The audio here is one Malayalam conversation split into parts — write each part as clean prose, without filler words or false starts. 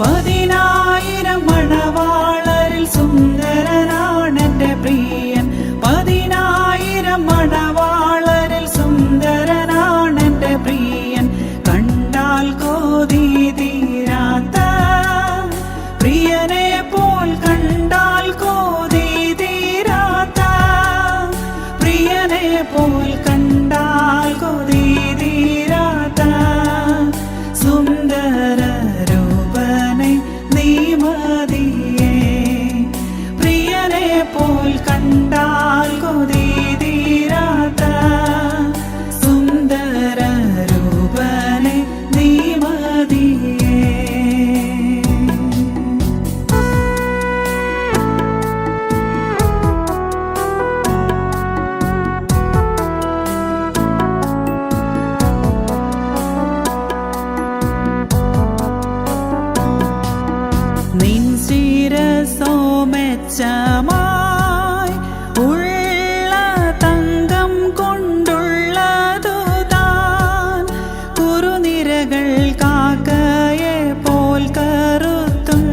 പതിനായിരം മണവാളരിൽ സുന്ദരനാണെന്റെ പ്രിയൻ. പതിനായിരം മണവാളരിൽ സുന്ദരനാണെന്റെ പ്രിയൻ. കണ്ടാൽ കൊതി തീരാത്ത പ്രിയനെ പോൽ, കണ്ടാൽ കൊതി തീരാത്ത പ്രിയനെ പോൽ, കണ്ടാൽ കൊതി തീരാത്ത സുന്ദര രൂപനെ നീ മതിയേ. പ്രിയനെ പോൽ, കണ്ടാൽ കൊതി തീരാത്ത സുന്ദര രൂപനെ നീ മതിയേ. നിൻ ശിരസോ മെച്ചമായി ഉള്ള തങ്കം കൊണ്ടുള്ളതു താൻ. കുറുനിരകൾ കാക്കയെ പോൽ കറുത്തും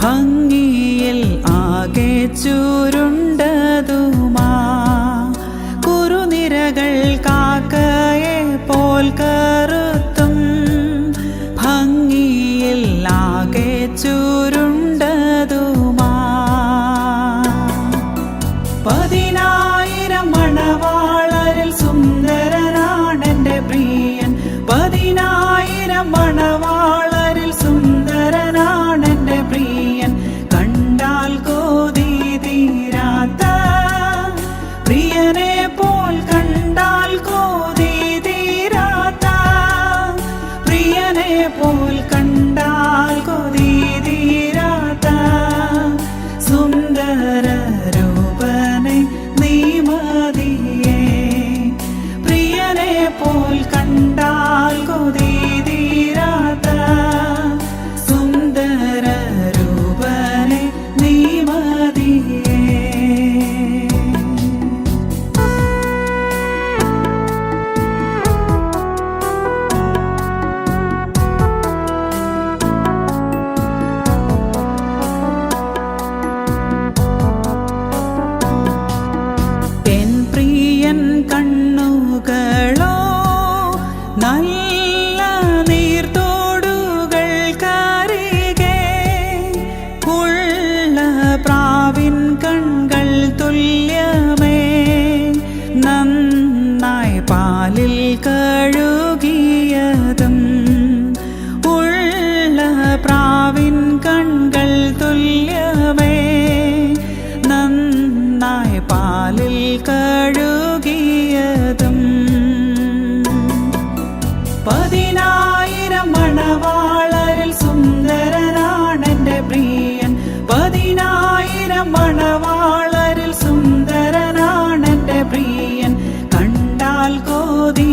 ഭംഗിയിൽ ആകെ ചുരുണ്ടതുമാ. കുറുനിരകൾ കാക്കയെ പോൽ കറുത്തും ഭംഗിയിൽ ആകെ ചുരുണ്ടതുമാ. പതിനായിരം മണവാളരിൽ സുന്ദരനാണെന്റെ പ്രിയൻ. പതിനായിരം മണവാളരിൽ സുന്ദരനാണെന്റെ പ്രിയൻ. കണ്ടാൽ കൊതി തീരാത്ത പ്രിയനെ പോൽ, കണ്ടാൽ കൊതി തീരാത്ത പ്രിയനെ പോൽ, കണ്ടാൽ കൊതി തീരാത്ത സുന്ദര രൂപനെ നീ മതിയേ. പ്രിയനെ പോൽ, കണ്ടാൽ കൊതി തീരാത്ത സുന്ദര രൂപനെ നീ മതിയേ. കണ്ണുകളോ നല്ല നീർത്തോടുകൾ കരികെ ഉള്ള പ്രാവിൻ കൺകൾ തുല്യമേ. നന്നായി പാലിൽ കഴുകിയതും ഉള്ള പ്രാവിൻ കൺകൾ തുല്യമേ. നന്നായി പാലിൽ കഴുകിയതും. പതിനായിരം മണവാളരിൽ സുന്ദരനാണെന്റെ പ്രിയൻ. പതിനായിരം മണവാളരിൽ സുന്ദരനാണെന്റെ പ്രിയൻ. കണ്ടാൽ കൊതി